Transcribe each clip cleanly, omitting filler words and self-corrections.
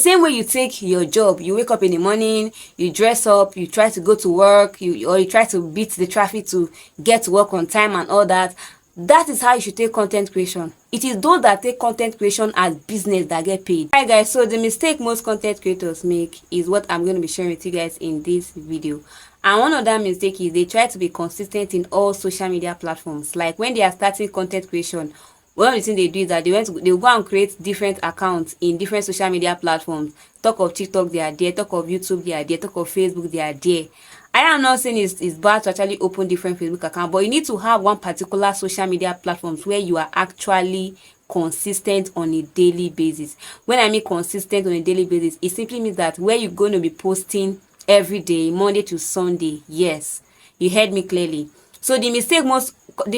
Same way you take your job, you wake up in the morning, you dress up, you try to go to work, or you try to beat the traffic to get to work on time and all that. That is how you should take content creation. It is those that take content creation as business that get paid. Alright guys, so the mistake most content creators make is what I'm going to be sharing with you guys in this video. And one of that mistake is they try to be consistent in all social media platforms. Like when they are starting content creation, one of the things they do is that they will go and create different accounts in different social media platforms. Talk of TikTok, they are there. Talk of YouTube, they are there. Talk of Facebook, they are there. I am not saying it's bad to actually open different Facebook accounts, but you need to have one particular social media platforms where you are actually consistent on a daily basis. When I mean consistent on a daily basis, it simply means that where you're going to be posting every day, Monday to Sunday. Yes, you heard me clearly. So the mistake most of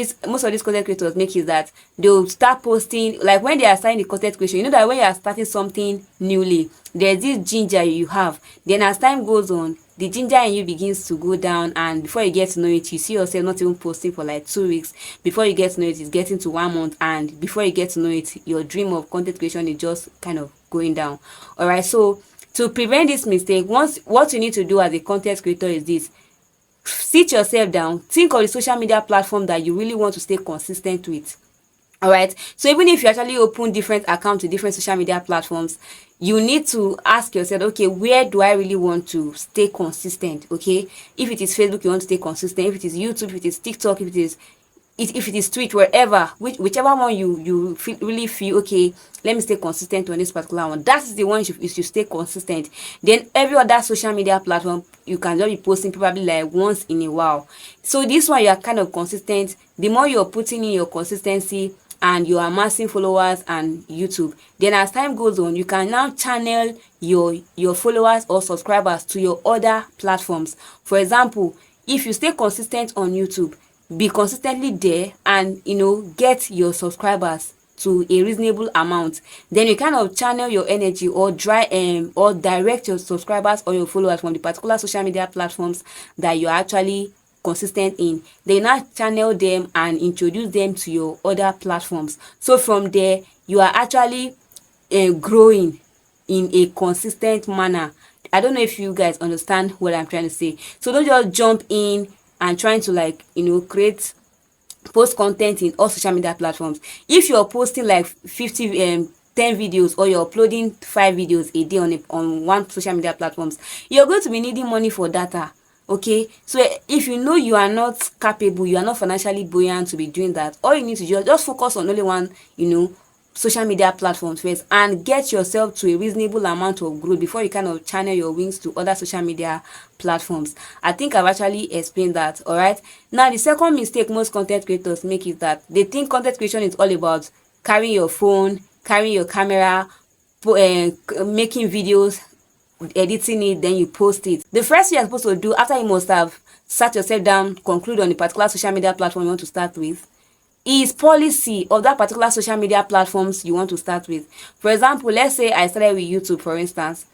these content creators make is that they'll start posting, like when they are starting the content creation, you know that when you are starting something newly, there's this ginger you have. Then as time goes on, the ginger in you begins to go down, and before you get to know it, you see yourself not even posting for like 2 weeks. Before you get to know it, it's getting to 1 month, and before you get to know it, your dream of content creation is just kind of going down. All right, so to prevent this mistake, what you need to do as a content creator is this: sit yourself down, think of the social media platform that you really want to stay consistent with. All right, so even if you actually open different accounts to different social media platforms, you need to ask yourself, okay, where do I really want to stay consistent? Okay, if it is Facebook, you want to stay consistent. If it is YouTube, if it is TikTok, if it is Twitch, wherever, whichever one you really feel, okay, let me stay consistent on this particular one, that is the one you should stay consistent. Then every other social media platform, you can just be posting probably like once in a while. So this one, you are kind of consistent. The more you're putting in your consistency and you are amassing followers and YouTube, then as time goes on, you can now channel your followers or subscribers to your other platforms. For example, if you stay consistent on YouTube, be consistently there, and get your subscribers to a reasonable amount, then you kind of channel your energy or direct your subscribers or your followers from the particular social media platforms that you're actually consistent in. They now channel them and introduce them to your other platforms. So from there, you are actually growing in a consistent manner. I don't know if you guys understand what I'm trying to say. So don't just jump in and trying to post content in all social media platforms. If you're posting like 10 videos, or you're uploading 5 videos a day on one social media platforms, you're going to be needing money for data. Okay, so if you know you are not capable, you are not financially buoyant to be doing that, all you need to do, just focus on only one social media platforms first, and get yourself to a reasonable amount of growth before you kind of channel your wings to other social media platforms. I think I've actually explained that. All right, now the second mistake most content creators make is that they think content creation is all about carrying your phone, carrying your camera, making videos, editing it, then you post it. The first thing you're supposed to do after you must have sat yourself down, conclude on the particular social media platform you want to start with, is policy of that particular social media platforms you want to start with. For example, let's say I started with YouTube, for instance.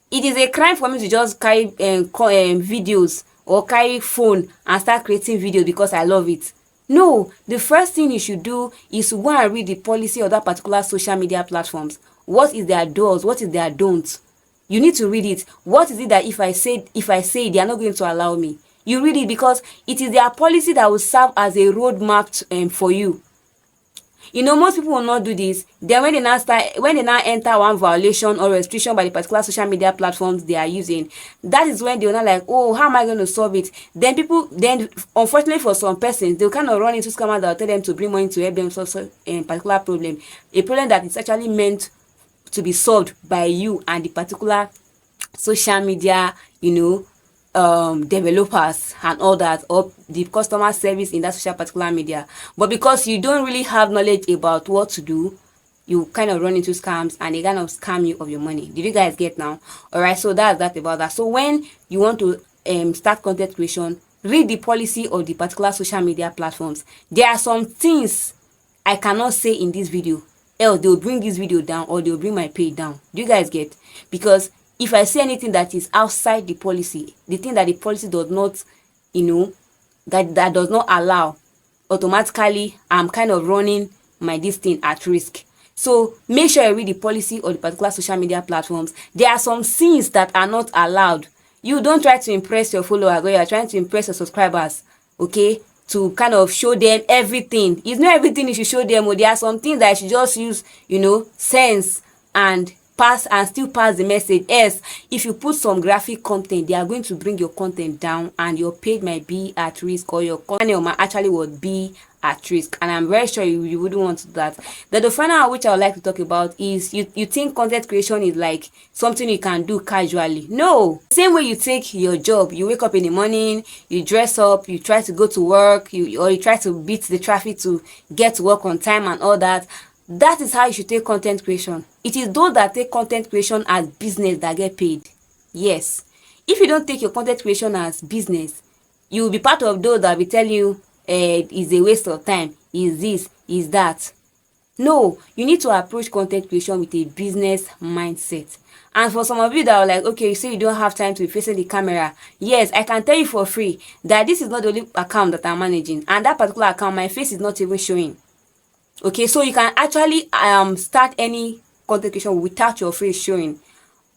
It is a crime for me to just carry videos or carry phone and start creating videos because I love it. No, the first thing you should do is to go and read the policy of that particular social media platforms. What is their does? What is their don'ts? You need to read it. What is it that if I say they are not going to allow me? You read it, because it is their policy that will serve as a roadmap for you. Most people will not do this. Then when they now enter one violation or restriction by the particular social media platforms they are using, that is when they will not like, oh, how am I going to solve it? Then unfortunately for some persons, they'll kind of run into scammers that will tell them to bring money to help them solve a particular problem. A problem that is actually meant to be solved by you and the particular social media, developers and all that, or the customer service in that social particular media. But because you don't really have knowledge about what to do, you kind of run into scams, and they kind of scam you of your money. Did you guys get now? All right, so that's that about that. So when you want to start content creation, read the policy of the particular social media platforms. There are some things I cannot say in this video, else they'll bring this video down, or they'll bring my page down. Do you guys get? Because if I say anything that is outside the policy, the thing that the policy does not, that does not allow, automatically I'm kind of running my this thing at risk. So make sure you read the policy of the particular social media platforms. There are some scenes that are not allowed. You don't try to impress your followers, or you are trying to impress your subscribers, okay, to kind of show them everything. It's not everything you should show them. Or there are some things that you should just use, sense and still pass the message. Yes, if you put some graphic content, they are going to bring your content down and your page might be at risk, or your channel might actually would be at risk, and I'm very sure you wouldn't want that. Then the final one which I would like to talk about is you think content creation is like something you can do casually. No, same way you take your job, you wake up in the morning, you dress up, you try to go to work, or you try to beat the traffic to get to work on time and all that. That is how you should take content creation. It is those that take content creation as business that get paid. Yes, if you don't take your content creation as business, you will be part of those that will tell you is a waste of time, is this, is that. No, you need to approach content creation with a business mindset. And for some of you that are like, okay, you say you don't have time to be facing the camera. Yes, I can tell you for free that this is not the only account that I'm managing, and that particular account, my face is not even showing. Okay, so you can actually start any content creation without your face showing.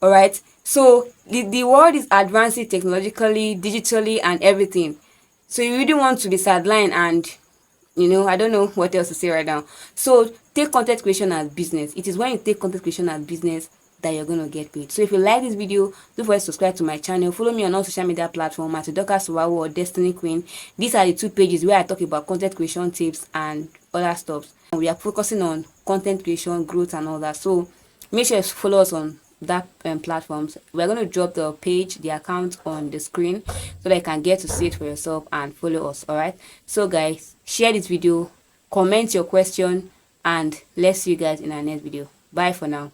All right, so the world is advancing technologically, digitally, and everything. So you really want to be sidelined, and I don't know what else to say right now. So take content creation as business. It is when you take content creation as business that you're gonna get paid. So if you like this video, don't forget to subscribe to my channel. Follow me on all social media platforms at Dorcas Suwawu or Destiny Queen. These are the two pages where I talk about content creation tips and other stuff. And we are focusing on content creation, growth, and all that. So make sure you follow us on that platforms. We're going to drop the page, the account on the screen, so that you can get to see it for yourself and follow us. All right, so guys, share this video, comment your question, and let's see you guys in our next video. Bye for now.